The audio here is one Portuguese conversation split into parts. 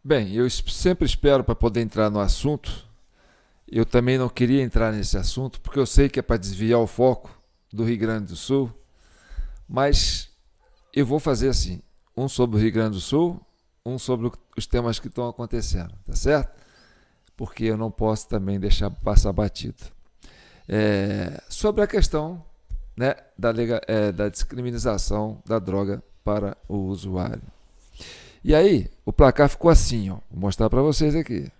Bem, eu sempre espero para poder entrar no assunto. Eu também não queria entrar nesse assunto, porque eu sei que é para desviar o foco do Rio Grande do Sul, mas eu vou fazer assim, um sobre o Rio Grande do Sul, um sobre os temas que estão acontecendo, tá certo? Porque eu não posso também deixar passar batido. Sobre a questão, né, da descriminalização da droga para o usuário. E aí, o placar ficou assim, ó. Vou mostrar para vocês aqui.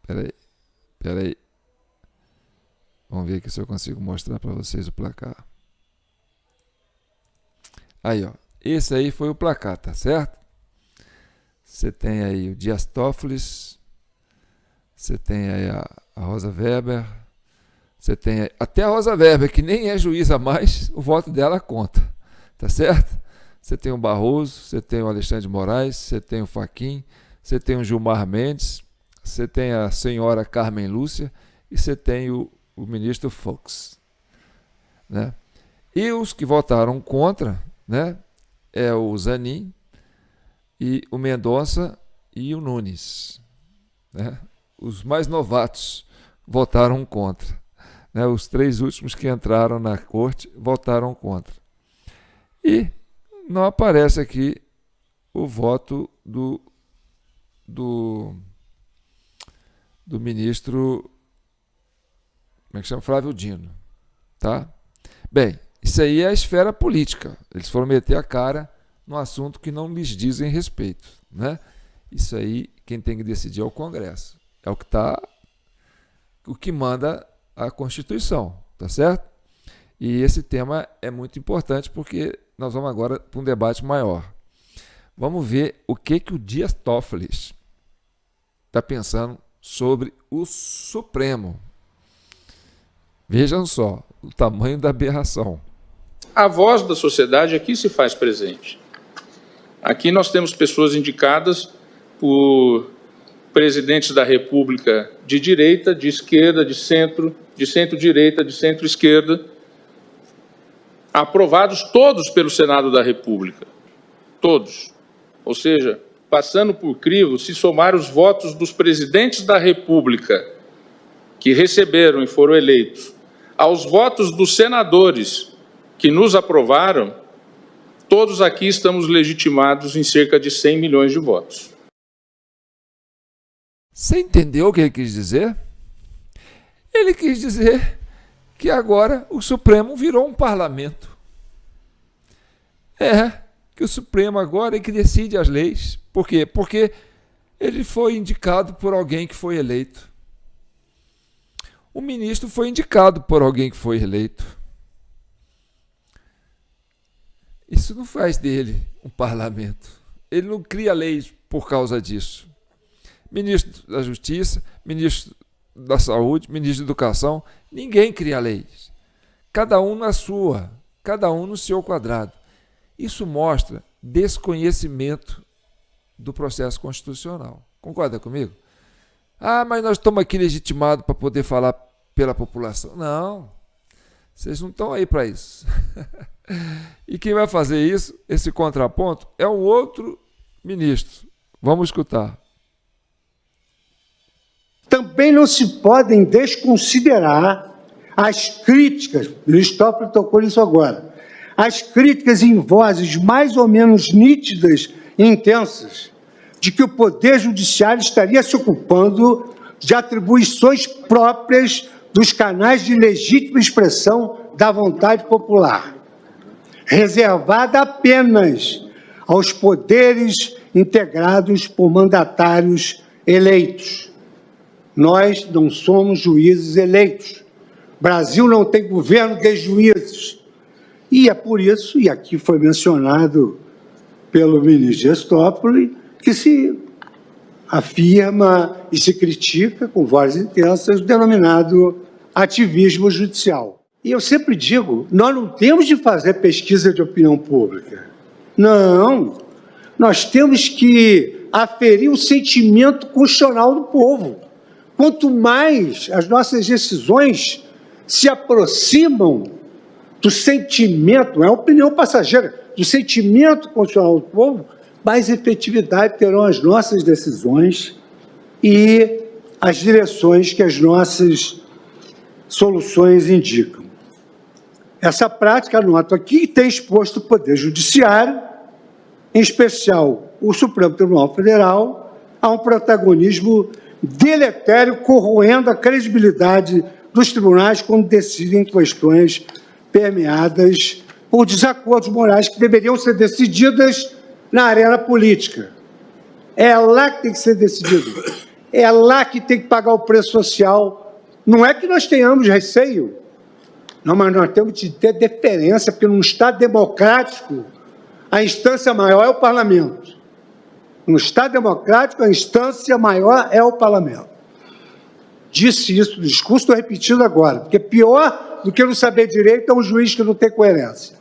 Espera aí. Vamos ver aqui se eu consigo mostrar para vocês o placar. Aí, ó. Esse aí foi o placar, tá certo? Você tem aí o Dias Toffoli, você tem aí a Rosa Weber, você tem aí, até a Rosa Weber, que nem é juíza mais, o voto dela conta, tá certo? Você tem o Barroso, você tem o Alexandre de Moraes, você tem o Fachin, você tem o Gilmar Mendes, você tem a senhora Carmen Lúcia e você tem o ministro Fux, né? E os que votaram contra, né, é o Zanin e o Mendonça e o Nunes, né? Os mais novatos votaram contra, né? Os 3 últimos que entraram na corte votaram contra. E não aparece aqui o voto do ministro, como é que chama? Flávio Dino, tá? Bem, isso aí é a esfera política. Eles foram meter a cara num assunto que não lhes dizem respeito, né? Isso aí, quem tem que decidir é o Congresso. É o que manda a Constituição, tá certo? E esse tema é muito importante porque nós vamos agora para um debate maior. Vamos ver o que o Dias Toffoli está pensando sobre o Supremo. Vejam só o tamanho da aberração. A voz da sociedade aqui se faz presente. Aqui nós temos pessoas indicadas por presidentes da República de direita, de esquerda, de centro-direita, de centro-esquerda, aprovados todos pelo Senado da República. Todos. Ou seja, passando por crivo, se somar os votos dos presidentes da República que receberam e foram eleitos, aos votos dos senadores que nos aprovaram, todos aqui estamos legitimados em cerca de 100 milhões de votos. Você entendeu o que ele quis dizer? Ele quis dizer que agora o Supremo virou um parlamento. Que o Supremo agora é que decide as leis. Por quê? Porque ele foi indicado por alguém que foi eleito. O ministro foi indicado por alguém que foi eleito. Isso não faz dele um parlamento. Ele não cria leis por causa disso. Ministro da Justiça, ministro da Saúde, ministro da Educação, ninguém cria leis. Cada um na sua, cada um no seu quadrado. Isso mostra desconhecimento do processo constitucional. Concorda comigo? Mas nós estamos aqui legitimados para poder falar pela população. Não, vocês não estão aí para isso. E quem vai fazer isso, esse contraponto, é um outro ministro. Vamos escutar. Também não se podem desconsiderar as críticas, o ministro Toffoli tocou nisso agora, as críticas em vozes mais ou menos nítidas e intensas de que o Poder Judiciário estaria se ocupando de atribuições próprias dos canais de legítima expressão da vontade popular, reservada apenas aos poderes integrados por mandatários eleitos. Nós não somos juízes eleitos. O Brasil não tem governo de juízes. E é por isso, e aqui foi mencionado pelo ministro Dias Toffoli, que se afirma e se critica com vozes intensas o denominado ativismo judicial. E eu sempre digo, nós não temos de fazer pesquisa de opinião pública. Não, nós temos que aferir o sentimento constitucional do povo. Quanto mais as nossas decisões se aproximam do sentimento, não é opinião passageira, do sentimento constitucional do povo, mais efetividade terão as nossas decisões e as direções que as nossas soluções indicam. Essa prática, anoto aqui, tem exposto o Poder Judiciário, em especial o Supremo Tribunal Federal, a um protagonismo deletério, corroendo a credibilidade dos tribunais quando decidem questões permeadas por desacordos morais que deveriam ser decididas na arena política. É lá que tem que ser decidido. É lá que tem que pagar o preço social. Não é que nós tenhamos receio, não, mas nós temos de ter deferência, porque num Estado democrático, a instância maior é o parlamento. No Estado democrático, a instância maior é o parlamento. Disse isso no discurso, estou repetindo agora, porque pior do que não saber direito é um juiz que não tem coerência.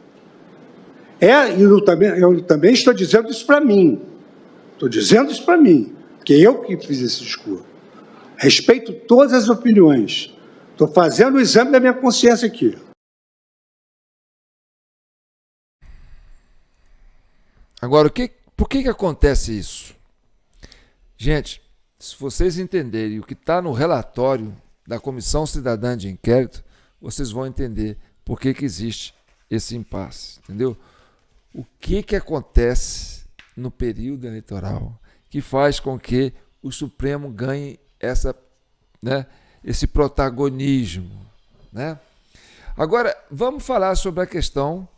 Eu também estou dizendo isso para mim. Estou dizendo isso para mim, porque eu que fiz esse discurso. Respeito todas as opiniões. Estou fazendo o exame da minha consciência aqui. Agora, por que acontece isso? Gente, se vocês entenderem o que está no relatório da Comissão Cidadã de Inquérito, vocês vão entender por que existe esse impasse, entendeu? O que acontece no período eleitoral que faz com que o Supremo ganhe esse protagonismo, né? Agora, vamos falar sobre a questão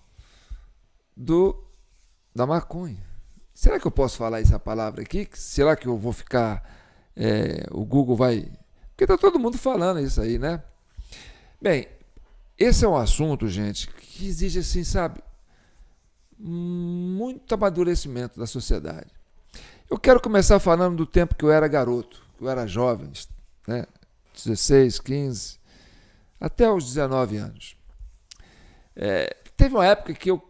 da maconha. Será que eu posso falar essa palavra aqui? Será que eu vou ficar... o Google vai... Porque está todo mundo falando isso aí, né? Bem, esse é um assunto, gente, que exige, assim, sabe, muito amadurecimento da sociedade. Eu quero começar falando do tempo que eu era garoto, que eu era jovem, né? 16, 15, até os 19 anos. Teve uma época que eu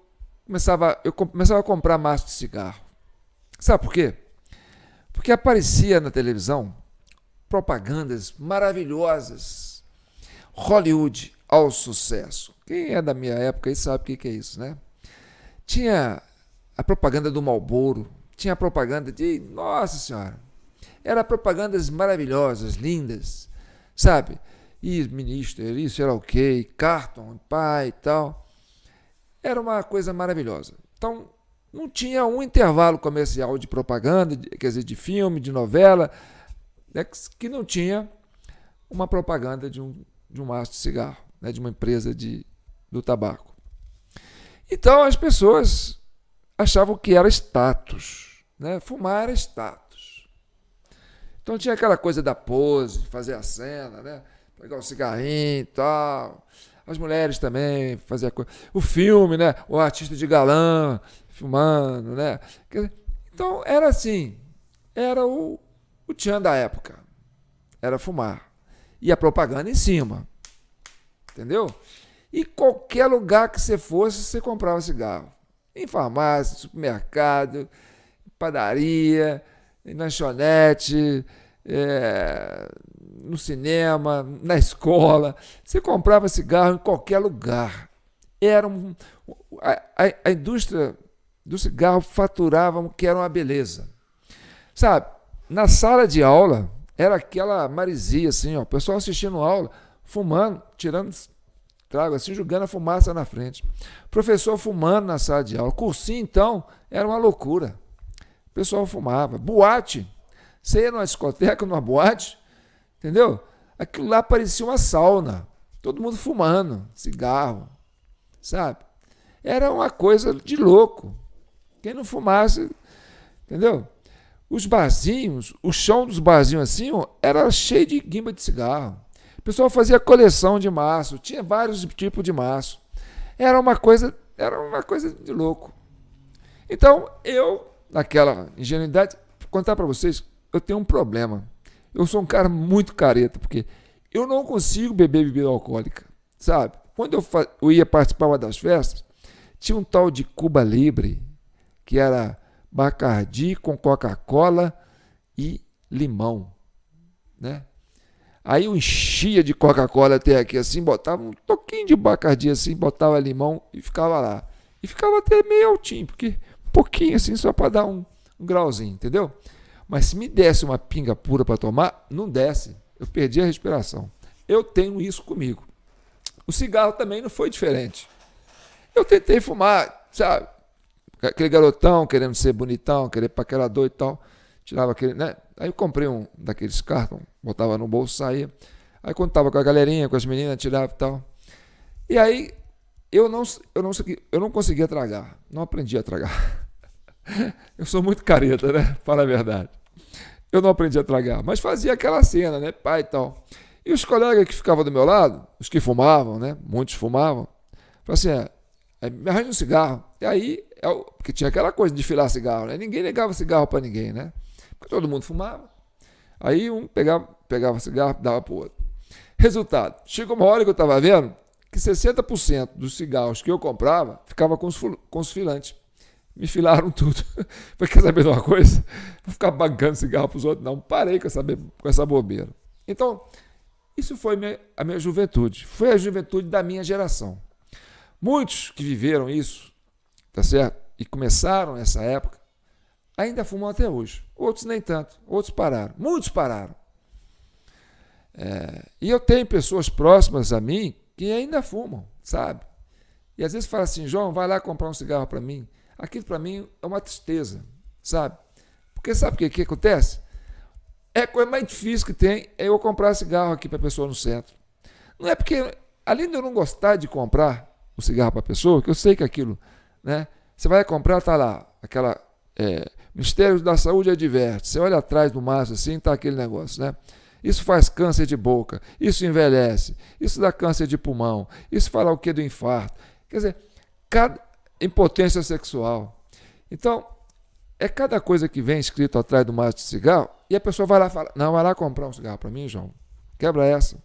começava a comprar maço de cigarro. Sabe por quê? Porque aparecia na televisão propagandas maravilhosas. Hollywood ao sucesso. Quem é da minha época aí sabe o que é isso, né? Tinha a propaganda do Marlboro, tinha a propaganda de... Nossa Senhora! Eram propagandas maravilhosas, lindas, sabe? E ministro, isso era ok, Carton, pai e tal. Era uma coisa maravilhosa. Então, não tinha um intervalo comercial de propaganda, quer dizer, de filme, de novela, né, que não tinha uma propaganda de um maço de cigarro, né, de uma empresa do tabaco. Então, as pessoas achavam que era status, né? Fumar era status. Então, tinha aquela coisa da pose, fazer a cena, né? Pegar o cigarrinho e tal. As mulheres também faziam coisa. O filme, né? O artista de galã filmando, né? Então, era assim. Era o tchan da época. Era fumar. E a propaganda em cima. Entendeu? E qualquer lugar que você fosse, você comprava cigarro. Em farmácia, supermercado, padaria, em lanchonete, no cinema, na escola. Você comprava cigarro em qualquer lugar. Era a indústria do cigarro faturava que era uma beleza. Sabe, na sala de aula, era aquela maresia, assim, ó, o pessoal assistindo aula, fumando, tirando trago, assim, jogando a fumaça na frente. Professor fumando na sala de aula. Cursinho, então, era uma loucura. O pessoal fumava. Boate. Você ia numa discoteca, numa boate, entendeu? Aquilo lá parecia uma sauna. Todo mundo fumando, cigarro, sabe? Era uma coisa de louco. Quem não fumasse, entendeu? Os barzinhos, o chão dos barzinhos assim, ó, era cheio de guimba de cigarro. O pessoal fazia coleção de maço, tinha vários tipos de maço. Era uma coisa de louco. Então, eu, naquela ingenuidade, vou contar para vocês, eu tenho um problema. Eu sou um cara muito careta, porque eu não consigo beber bebida alcoólica, sabe? Quando eu ia participar das festas, tinha um tal de Cuba Libre, que era Bacardi com Coca-Cola e limão, né? Aí eu enchia de Coca-Cola até aqui assim, botava um toquinho de Bacardi assim, botava limão e ficava lá. E ficava até meio altinho, porque um pouquinho assim, só para dar um grauzinho, entendeu? Mas se me desse uma pinga pura para tomar, não desce. Eu perdi a respiração. Eu tenho isso comigo. O cigarro também não foi diferente. Eu tentei fumar, sabe? Aquele garotão querendo ser bonitão, querer paquerador e tal. Tirava aquele, né? Aí eu comprei um daqueles cartão, botava no bolso, saía. Aí quando tava com a galerinha, com as meninas, tirava e tal. E aí eu não conseguia tragar. Não aprendi a tragar. Eu sou muito careta, né? Fala a verdade. Eu não aprendi a tragar, mas fazia aquela cena, né? Pai e tal. E os colegas que ficavam do meu lado, os que fumavam, né? Muitos fumavam, falavam assim, me arranja um cigarro. E aí, porque tinha aquela coisa de filar cigarro, né? Ninguém negava cigarro para ninguém, né? Porque todo mundo fumava. Aí um pegava cigarro, dava para o outro. Resultado, chegou uma hora que eu estava vendo que 60% dos cigarros que eu comprava ficava com os filantes. Me filaram tudo. Falei, quer saber de uma coisa? Vou ficar bancando cigarro para os outros. Não, parei com essa bobeira. Então, isso foi a minha juventude. Foi a juventude da minha geração. Muitos que viveram isso, tá certo? E começaram nessa época, ainda fumam até hoje. Outros nem tanto. Outros pararam. Muitos pararam. E eu tenho pessoas próximas a mim que ainda fumam, sabe? E às vezes fala assim, João, vai lá comprar um cigarro para mim. Aquilo para mim é uma tristeza, sabe? Porque sabe o que acontece? A coisa mais difícil que tem é eu comprar cigarro aqui para a pessoa no centro. Não é porque, além de eu não gostar de comprar o cigarro para a pessoa, que eu sei que aquilo, né? Você vai comprar, tá lá, aquela Ministério da Saúde adverte. Você olha atrás do maço assim, tá aquele negócio, né? Isso faz câncer de boca, isso envelhece, isso dá câncer de pulmão, isso fala o que do infarto. Quer dizer, impotência sexual. Então, é cada coisa que vem escrito atrás do maço de cigarro e a pessoa vai lá e fala, não, vai lá comprar um cigarro para mim, João. Quebra essa.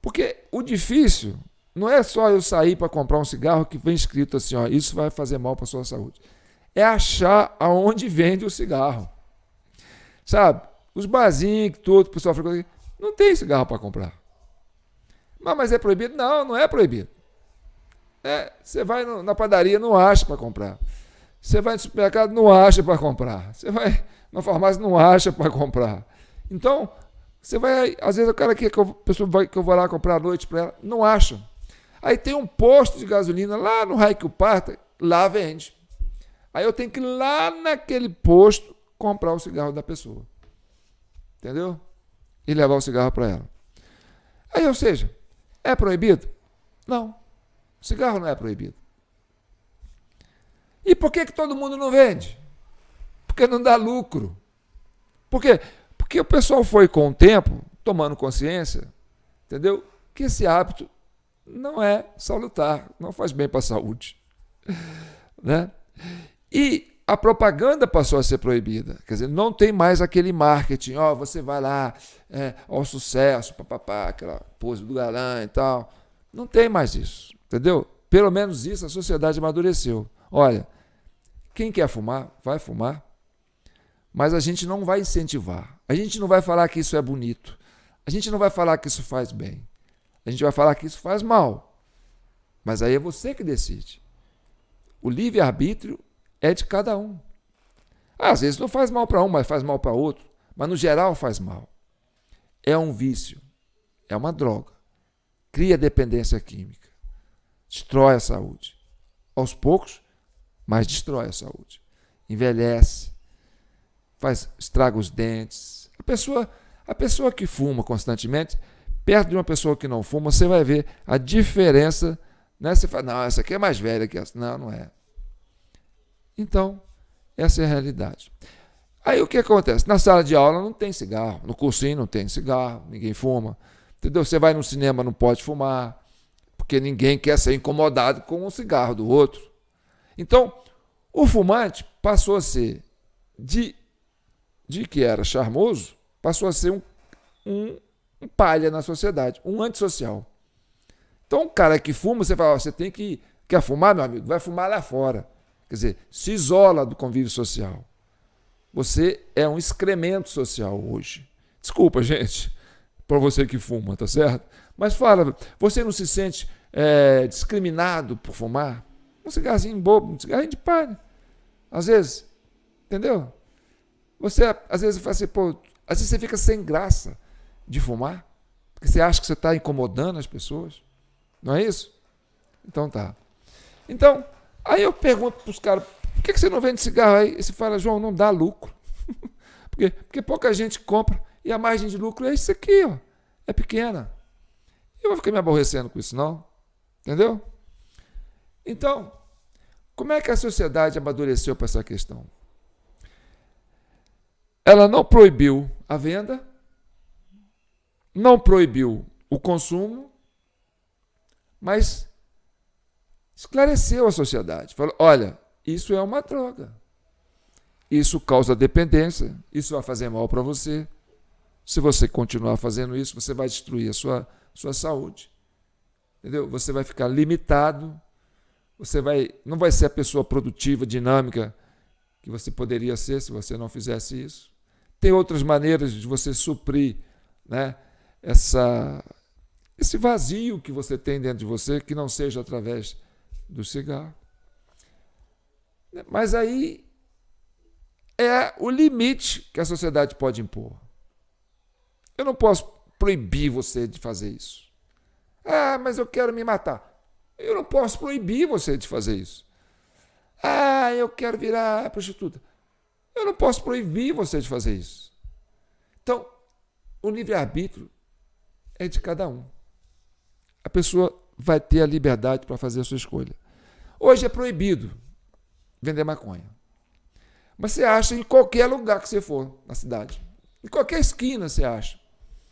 Porque o difícil não é só eu sair para comprar um cigarro que vem escrito assim, ó, isso vai fazer mal para a sua saúde. É achar aonde vende o cigarro. Sabe? Os barzinhos, tudo, o pessoal fica, não tem cigarro para comprar. Mas é proibido? Não, não é proibido. Você vai na padaria, não acha para comprar. Você vai no supermercado, não acha para comprar. Você vai na farmácia, não acha para comprar. Então, você vai, às vezes o cara que eu vou lá comprar à noite para ela, não acha. Aí tem um posto de gasolina lá no Raio que o Parta, lá vende. Aí eu tenho que ir lá naquele posto comprar o cigarro da pessoa. Entendeu? E levar o cigarro para ela. Aí, ou seja, é proibido? Não. Cigarro não é proibido. E por que todo mundo não vende? Porque não dá lucro. Por quê? Porque o pessoal foi com o tempo tomando consciência, entendeu? Que esse hábito não é salutar, não faz bem para a saúde. Né? E a propaganda passou a ser proibida. Quer dizer, não tem mais aquele marketing, você vai lá, ao sucesso, papapá, aquela pose do galã e tal. Não tem mais isso, entendeu? Pelo menos isso a sociedade amadureceu. Olha, quem quer fumar, vai fumar, mas a gente não vai incentivar. A gente não vai falar que isso é bonito. A gente não vai falar que isso faz bem. A gente vai falar que isso faz mal. Mas aí é você que decide. O livre-arbítrio é de cada um. Às vezes não faz mal para um, mas faz mal para outro. Mas no geral faz mal. É um vício. É uma droga. Cria dependência química. Destrói a saúde. Aos poucos, mas destrói a saúde. Envelhece. Estraga os dentes. A pessoa que fuma constantemente, perto de uma pessoa que não fuma, você vai ver a diferença. Né? Você fala, não, essa aqui é mais velha que essa. Não, não é. Então, essa é a realidade. Aí o que acontece? Na sala de aula não tem cigarro, no cursinho não tem cigarro, ninguém fuma. Entendeu? Você vai no cinema, não pode fumar, porque ninguém quer ser incomodado com o cigarro do outro. Então, o fumante passou a ser, de que era charmoso, passou a ser um palha na sociedade, um antissocial. Então, um cara que fuma, você fala, você quer fumar, meu amigo? Vai fumar lá fora. Quer dizer, se isola do convívio social. Você é um excremento social hoje. Desculpa, gente, para você que fuma, tá certo? Mas fala, você não se sente discriminado por fumar? Um cigarrinho bobo, um cigarrinho de palha. Às vezes, Entendeu? Você, às vezes, fala assim, pô, às vezes você fica sem graça de fumar, porque você acha que você está incomodando as pessoas. Não é isso? Então tá. Então, aí eu pergunto para os caras, por que você não vende cigarro aí? E você fala, João, não dá lucro. Porque pouca gente compra e a margem de lucro é isso aqui, ó. É pequena. Eu vou ficar me aborrecendo com isso, não. Entendeu? Então, como é que a sociedade amadureceu para essa questão? Ela não proibiu a venda, não proibiu o consumo, mas esclareceu a sociedade. Falou, olha, isso é uma droga. Isso causa dependência, isso vai fazer mal para você. Se você continuar fazendo isso, você vai destruir a sua saúde. Entendeu? Você vai ficar limitado, não vai ser a pessoa produtiva, dinâmica que você poderia ser se você não fizesse isso. Tem outras maneiras de você suprir, né, esse vazio que você tem dentro de você, que não seja através do cigarro. Mas aí é o limite que a sociedade pode impor. Eu não posso proibir você de fazer isso. Ah, mas eu quero me matar. Eu não posso proibir você de fazer isso. Ah, eu quero virar prostituta. Eu não posso proibir você de fazer isso. Então, o livre-arbítrio é de cada um. A pessoa vai ter a liberdade para fazer a sua escolha. Hoje é proibido vender maconha. Mas você acha em qualquer lugar que você for na cidade. Em qualquer esquina você acha.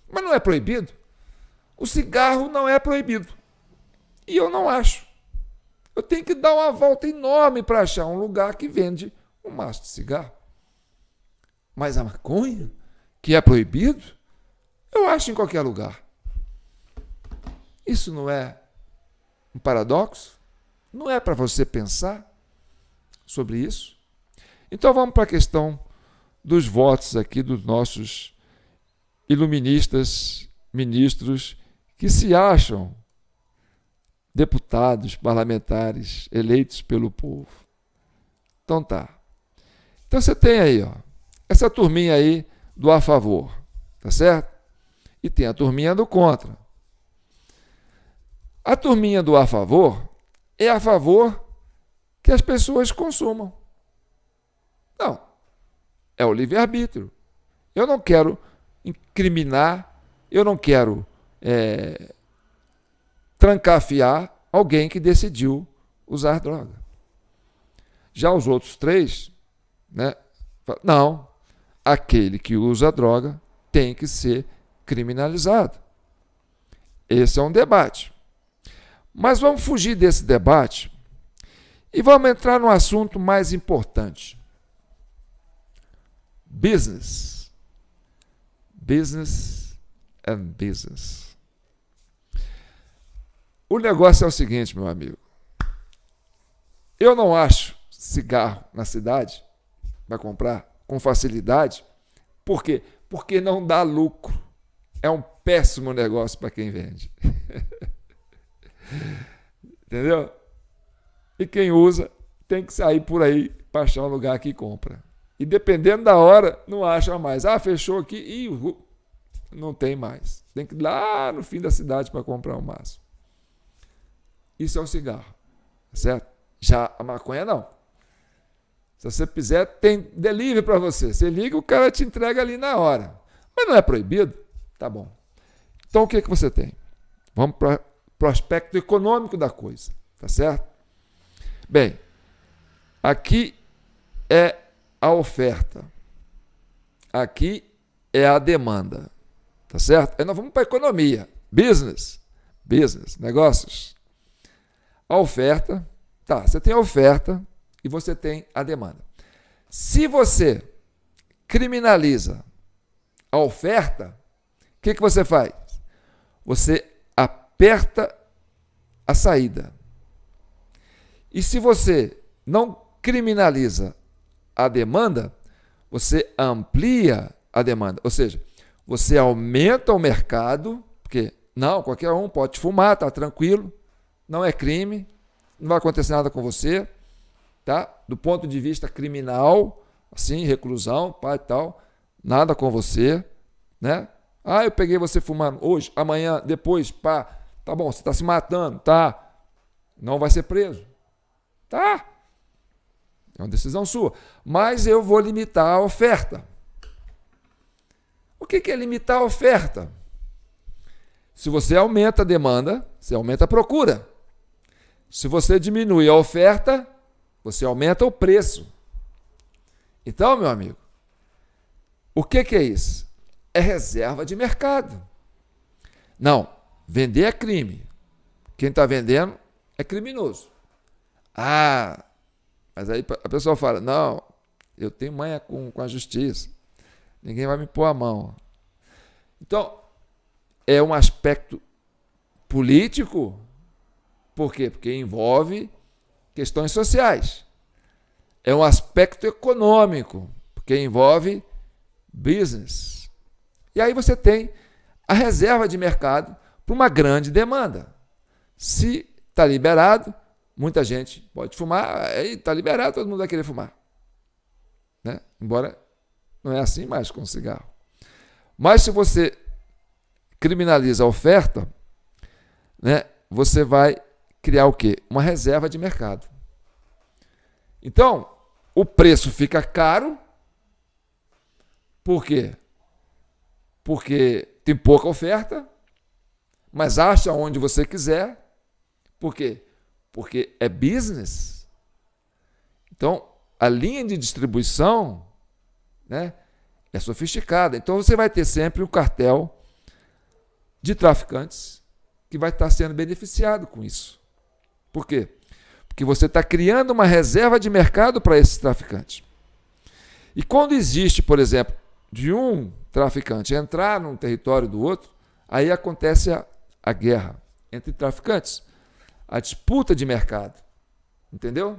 Mas não é proibido. O cigarro não é proibido. E eu não acho. Eu tenho que dar uma volta enorme para achar um lugar que vende um maço de cigarro. Mas a maconha, que é proibido, eu acho em qualquer lugar. Isso não é um paradoxo? Não é para você pensar sobre isso? Então vamos para a questão dos votos aqui dos nossos iluministas, ministros, que se acham deputados, parlamentares eleitos pelo povo. Então tá. Então você tem aí, ó, essa turminha aí do a favor, tá certo? E tem a turminha do contra. A turminha do a favor é a favor que as pessoas consumam. Não. É o livre-arbítrio. Eu não quero incriminar, eu não quero trancafiar alguém que decidiu usar droga. Já os outros três, né, não, aquele que usa droga tem que ser criminalizado. Esse é um debate. Mas vamos fugir desse debate e vamos entrar no assunto mais importante. Business. Business and business. O negócio é o seguinte, meu amigo. Eu não acho cigarro na cidade para comprar com facilidade. Por quê? Porque não dá lucro. É um péssimo negócio para quem vende. Entendeu? E quem usa tem que sair por aí para achar um lugar que compra. E dependendo da hora, não acha mais. Ah, fechou aqui e não tem mais. Tem que ir lá no fim da cidade para comprar um maço. Isso é o cigarro, certo? Já a maconha não. Se você quiser, tem delivery para você. Você liga, o cara te entrega ali na hora. Mas não é proibido? Tá bom. Então o que você tem? Vamos para o aspecto econômico da coisa, tá certo? Bem, aqui é a oferta. Aqui é a demanda, tá certo? Aí nós vamos para a economia, business, negócios. A oferta, tá, você tem a oferta e você tem a demanda. Se você criminaliza a oferta, o que você faz? Você aperta a saída. E se você não criminaliza a demanda, você amplia a demanda. Ou seja, você aumenta o mercado, porque não, qualquer um pode fumar, tá tranquilo, não é crime, não vai acontecer nada com você, tá? Do ponto de vista criminal, assim, reclusão, pai e tal, nada com você, né? Ah, eu peguei você fumando hoje, amanhã, depois, pá, tá bom, você está se matando, tá? Não vai ser preso, tá? É uma decisão sua. Mas eu vou limitar a oferta. O que é limitar a oferta? Se você aumenta a demanda, você aumenta a procura. Se você diminui a oferta, você aumenta o preço. Então, meu amigo, o que é isso? É reserva de mercado. Não, vender é crime. Quem está vendendo é criminoso. Ah, mas aí a pessoa fala, não, eu tenho manha com a justiça. Ninguém vai me pôr a mão. Então, é um aspecto político. Por quê? Porque envolve questões sociais. É um aspecto econômico, porque envolve business. E aí você tem a reserva de mercado para uma grande demanda. Se está liberado, muita gente pode fumar, aí está liberado, todo mundo vai querer fumar. Né? Embora não é assim mais com o cigarro. Mas se você criminaliza a oferta, né, você vai criar o quê? Uma reserva de mercado. Então, o preço fica caro. Por quê? Porque tem pouca oferta, mas acha onde você quiser. Por quê? Porque é business. Então, a linha de distribuição, né, é sofisticada. Então, você vai ter sempre um cartel de traficantes que vai estar sendo beneficiado com isso. Por quê? Porque você está criando uma reserva de mercado para esses traficantes. E quando existe, por exemplo, de um traficante entrar num território do outro, aí acontece a guerra entre traficantes, a disputa de mercado. Entendeu?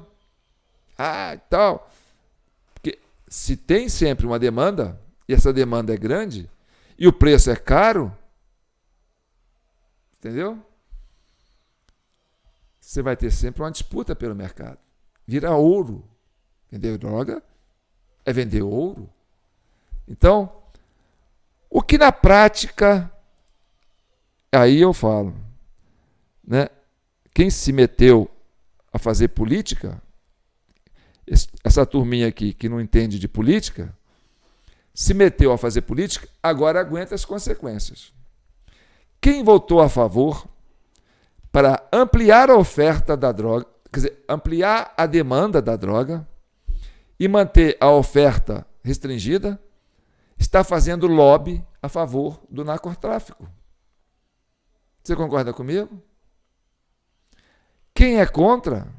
Ah, tal. Porque se tem sempre uma demanda, e essa demanda é grande, e o preço é caro, entendeu? Você vai ter sempre uma disputa pelo mercado. Vira ouro. Vender droga é vender ouro. Então, o que na prática, aí eu falo, né? Quem se meteu a fazer política, essa turminha aqui que não entende de política, se meteu a fazer política, agora aguenta as consequências. Quem votou a favor para ampliar a oferta da droga, quer dizer, ampliar a demanda da droga e manter a oferta restringida, está fazendo lobby a favor do narcotráfico. Você concorda comigo? Quem é contra,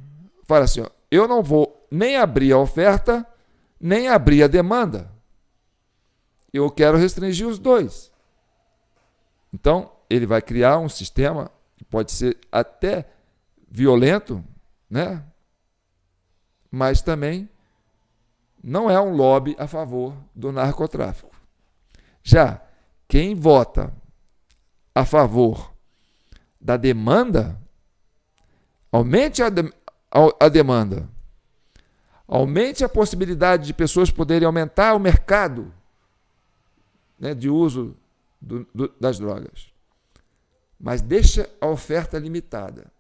fala assim, ó, eu não vou nem abrir a oferta, nem abrir a demanda. Eu quero restringir os dois. Então, ele vai criar um sistema que pode ser até violento, né? Mas também não é um lobby a favor do narcotráfico. Já quem vota a favor da demanda, aumente a demanda, aumente a possibilidade de pessoas poderem aumentar o mercado, né, de uso das drogas. Mas deixa a oferta limitada.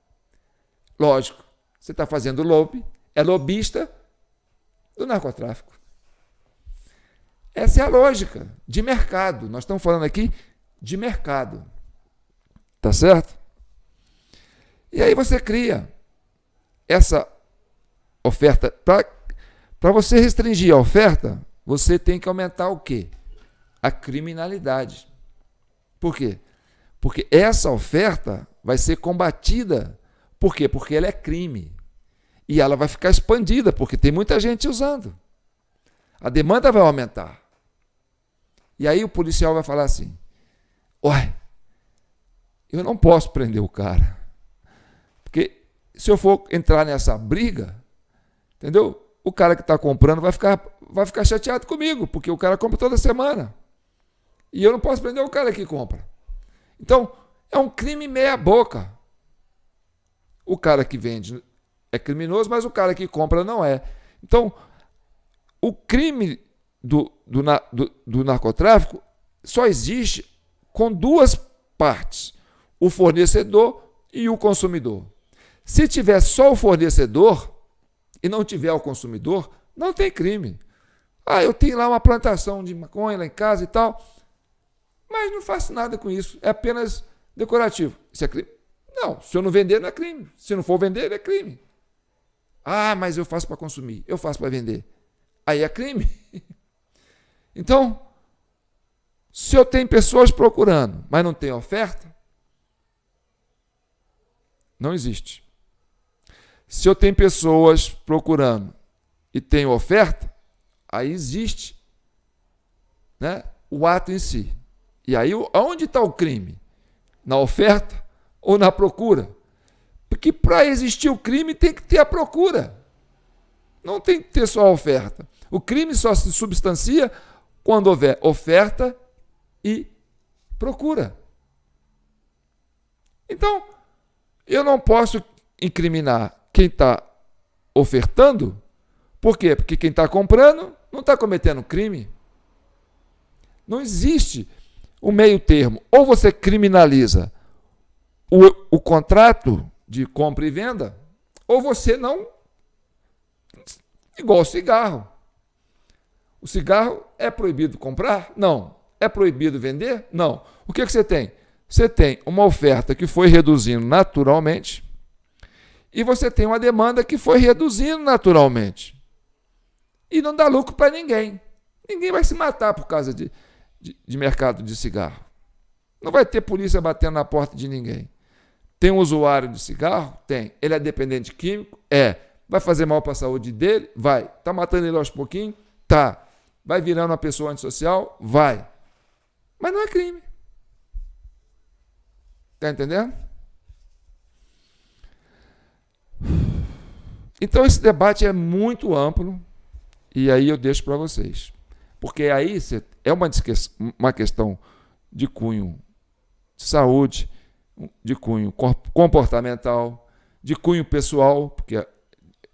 Lógico, você está fazendo lobby, é lobista do narcotráfico. Essa é a lógica de mercado. Nós estamos falando aqui de mercado. Tá certo? E aí você cria essa oferta. Para você restringir a oferta, você tem que aumentar o quê? A criminalidade. Por quê? Porque essa oferta vai ser combatida. Por quê? Porque ela é crime. E ela vai ficar expandida, porque tem muita gente usando. A demanda vai aumentar. E aí o policial vai falar assim, uai, eu não posso prender o cara. Porque se eu for entrar nessa briga, entendeu? O cara que está comprando vai ficar chateado comigo, porque o cara compra toda semana. E eu não posso prender o cara que compra. Então, é um crime meia boca. O cara que vende é criminoso, mas o cara que compra não é. Então, o crime do narcotráfico só existe com duas partes, o fornecedor e o consumidor. Se tiver só o fornecedor e não tiver o consumidor, não tem crime. Eu tenho lá uma plantação de maconha lá em casa e tal, mas não faço nada com isso, é apenas decorativo. Isso é crime? Não, se eu não vender, não é crime. Se não for vender, é crime. Mas eu faço para consumir, eu faço para vender. Aí é crime. Então, se eu tenho pessoas procurando, mas não tem oferta, não existe. Se eu tenho pessoas procurando e tenho oferta, aí existe, né, o ato em si. E aí, onde está o crime? Na oferta ou na procura? Porque para existir o crime tem que ter a procura. Não tem que ter só a oferta. O crime só se substancia quando houver oferta e procura. Então, eu não posso incriminar quem está ofertando. Por quê? Porque quem está comprando não está cometendo crime. Não existe o meio termo. Ou você criminaliza o contrato de compra e venda, ou você não. Igual o cigarro. O cigarro é proibido comprar? Não. É proibido vender? Não. O que você tem? Você tem uma oferta que foi reduzindo naturalmente e você tem uma demanda que foi reduzindo naturalmente. E não dá lucro para ninguém. Ninguém vai se matar por causa de mercado de cigarro. Não vai ter polícia batendo na porta de ninguém. Tem um usuário de cigarro? Tem. Ele é dependente químico? É. Vai fazer mal para a saúde dele? Vai. Está matando ele aos pouquinhos? Tá. Vai virando uma pessoa antissocial? Vai. Mas não é crime. Está entendendo? Então esse debate é muito amplo e aí eu deixo para vocês. Porque aí é uma questão de cunho de saúde, de cunho comportamental, de cunho pessoal, porque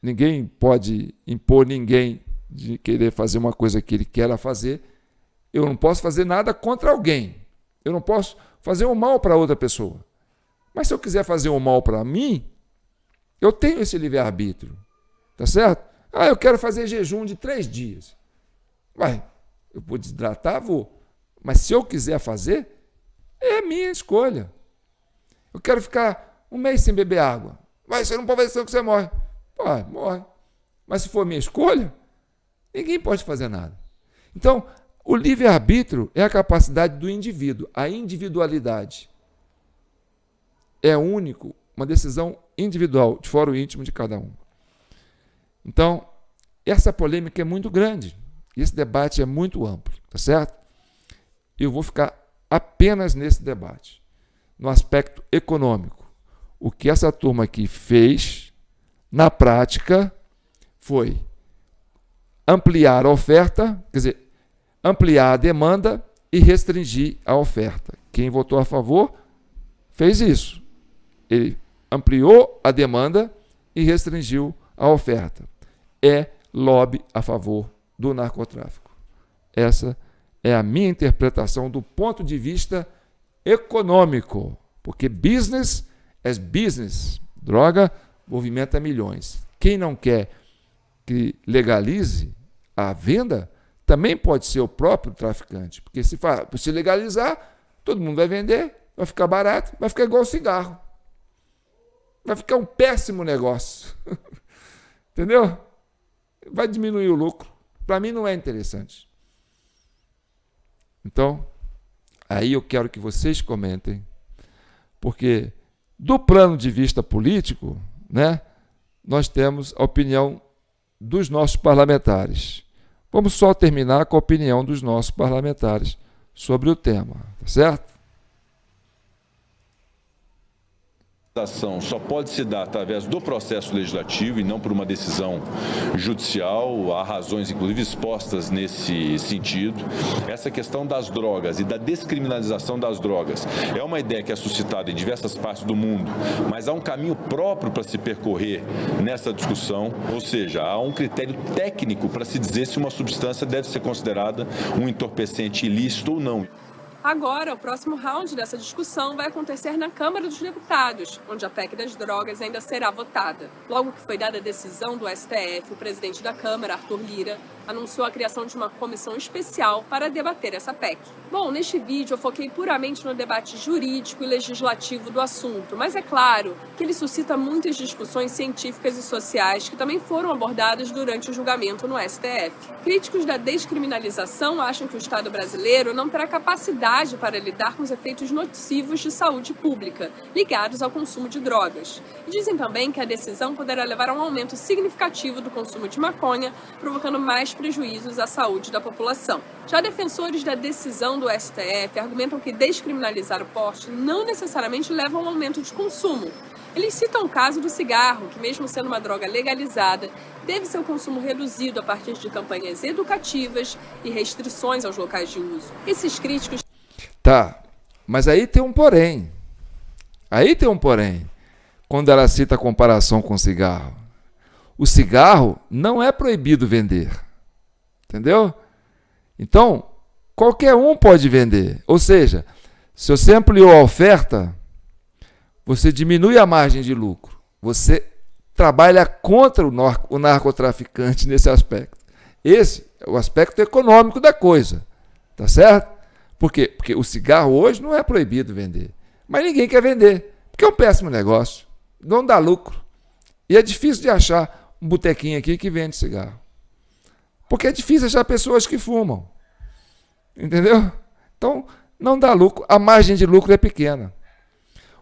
ninguém pode impor ninguém de querer fazer uma coisa que ele queira fazer. Eu não posso fazer nada contra alguém. Eu não posso fazer um mal para outra pessoa. Mas se eu quiser fazer um mal para mim, eu tenho esse livre-arbítrio. Tá certo? Eu quero fazer jejum de 3 dias. Eu vou desidratar? Vou. Mas se eu quiser fazer, é minha escolha. Eu quero ficar 1 mês sem beber água. Você não pode fazer que você morre. Morre. Mas se for minha escolha, ninguém pode fazer nada. Então, o livre-arbítrio é a capacidade do indivíduo, a individualidade. É único, uma decisão individual, de fora o íntimo de cada um. Então, essa polêmica é muito grande, esse debate é muito amplo, tá certo? Eu vou ficar apenas nesse debate, no aspecto econômico. O que essa turma aqui fez, na prática, foi ampliar a oferta, quer dizer, ampliar a demanda e restringir a oferta. Quem votou a favor fez isso. Ele ampliou a demanda e restringiu a oferta. É lobby a favor do narcotráfico. Essa é a minha interpretação do ponto de vista econômico, porque business é business. Droga movimenta milhões. Quem não quer que legalize a venda também pode ser o próprio traficante, porque se legalizar, todo mundo vai vender, vai ficar barato, vai ficar igual cigarro. Vai ficar um péssimo negócio. Entendeu? Vai diminuir o lucro. Para mim não é interessante. Então, aí eu quero que vocês comentem, porque do plano de vista político, né, nós temos a opinião dos nossos parlamentares. Vamos só terminar com a opinião dos nossos parlamentares sobre o tema, tá certo? A ação só pode se dar através do processo legislativo e não por uma decisão judicial. Há razões, inclusive, expostas nesse sentido. Essa questão das drogas e da descriminalização das drogas é uma ideia que é suscitada em diversas partes do mundo, mas há um caminho próprio para se percorrer nessa discussão, ou seja, há um critério técnico para se dizer se uma substância deve ser considerada um entorpecente ilícito ou não. Agora, o próximo round dessa discussão vai acontecer na Câmara dos Deputados, onde a PEC das drogas ainda será votada. Logo que foi dada a decisão do STF, o presidente da Câmara, Arthur Lira, anunciou a criação de uma comissão especial para debater essa PEC. Bom, neste vídeo eu foquei puramente no debate jurídico e legislativo do assunto, mas é claro que ele suscita muitas discussões científicas e sociais que também foram abordadas durante o julgamento no STF. Críticos da descriminalização acham que o Estado brasileiro não terá capacidade para lidar com os efeitos nocivos de saúde pública ligados ao consumo de drogas. E dizem também que a decisão poderá levar a um aumento significativo do consumo de maconha, provocando mais prejuízos à saúde da população. Já defensores da decisão do STF argumentam que descriminalizar o porte não necessariamente leva a um aumento de consumo. Eles citam o caso do cigarro, que mesmo sendo uma droga legalizada, teve seu consumo reduzido a partir de campanhas educativas e restrições aos locais de uso. Esses críticos... Tá, mas aí tem um porém. Quando ela cita a comparação com o cigarro. O cigarro não é proibido vender. Entendeu? Então, qualquer um pode vender. Ou seja, se você ampliou a oferta, você diminui a margem de lucro. Você trabalha contra o narcotraficante nesse aspecto. Esse é o aspecto econômico da coisa. Tá certo? Por quê? Porque o cigarro hoje não é proibido vender. Mas ninguém quer vender. Porque é um péssimo negócio. Não dá lucro. E é difícil de achar um botequinho aqui que vende cigarro. Porque é difícil achar pessoas que fumam. Entendeu? Então, não dá lucro. A margem de lucro é pequena.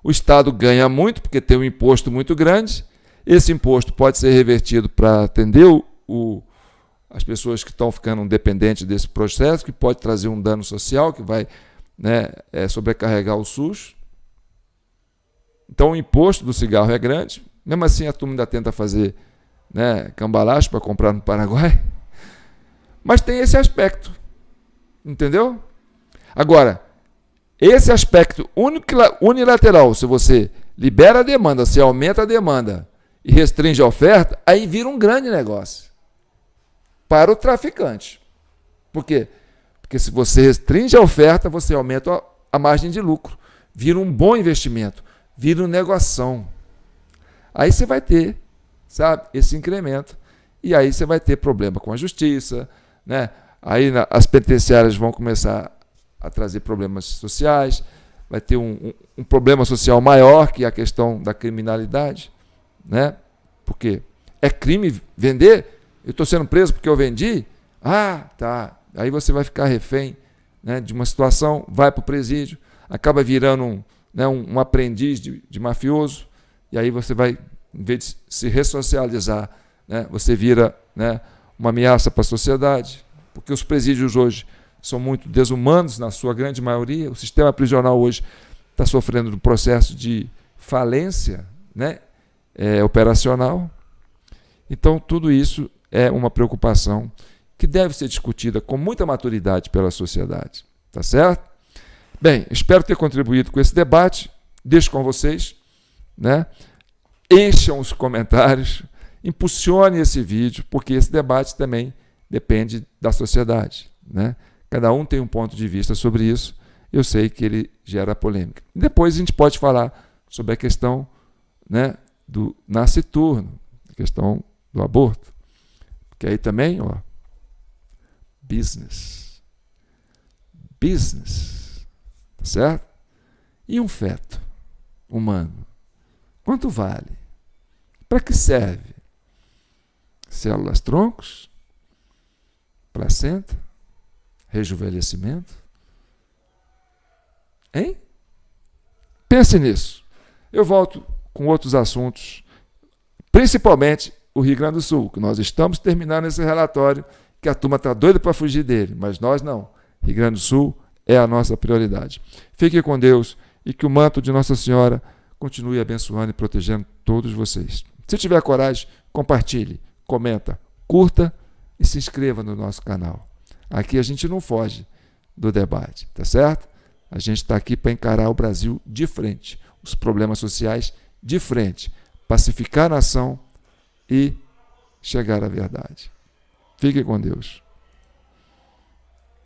O Estado ganha muito porque tem um imposto muito grande. Esse imposto pode ser revertido para atender as pessoas que estão ficando dependentes desse processo, que pode trazer um dano social, que vai, né, sobrecarregar o SUS. Então, o imposto do cigarro é grande. Mesmo assim, a turma ainda tenta fazer, né, cambalacho para comprar no Paraguai. Mas tem esse aspecto. Entendeu? Agora, esse aspecto unilateral, se você libera a demanda, se aumenta a demanda e restringe a oferta, aí vira um grande negócio para o traficante. Por quê? Porque se você restringe a oferta, você aumenta a margem de lucro. Vira um bom investimento, vira um negoção. Aí você vai ter, sabe, esse incremento. E aí você vai ter problema com a justiça, né? Aí as penitenciárias vão começar a trazer problemas sociais, vai ter um problema social maior, que é a questão da criminalidade, né? Porque é crime vender? Eu estou sendo preso porque eu vendi? Ah, tá. Aí você vai ficar refém, né, de uma situação, vai para o presídio, acaba virando um aprendiz de mafioso, e aí você vai, em vez de se ressocializar, né, você vira, né, uma ameaça para a sociedade, porque os presídios hoje são muito desumanos, na sua grande maioria. O sistema prisional hoje está sofrendo do processo de falência, né, operacional. Então, tudo isso é uma preocupação que deve ser discutida com muita maturidade pela sociedade. Tá certo? Bem, espero ter contribuído com esse debate. Deixo com vocês, né? Encham os comentários, impulsione esse vídeo, porque esse debate também depende da sociedade, né? Cada um tem um ponto de vista sobre isso. Eu sei que ele gera polêmica. Depois a gente pode falar sobre a questão, né, do nasciturno, a questão do aborto. Porque aí também, ó, business, tá certo? E um feto humano, quanto vale? Para que serve? Células troncos? Placenta? Rejuvenescimento? Hein? Pense nisso. Eu volto com outros assuntos, principalmente o Rio Grande do Sul, que nós estamos terminando esse relatório, que a turma está doida para fugir dele, mas nós não. Rio Grande do Sul é a nossa prioridade. Fique com Deus e que o manto de Nossa Senhora continue abençoando e protegendo todos vocês. Se tiver coragem, compartilhe, comenta, curta e se inscreva no nosso canal. Aqui a gente não foge do debate, tá certo? A gente está aqui para encarar o Brasil de frente, os problemas sociais de frente, pacificar a nação e chegar à verdade. Fique com Deus.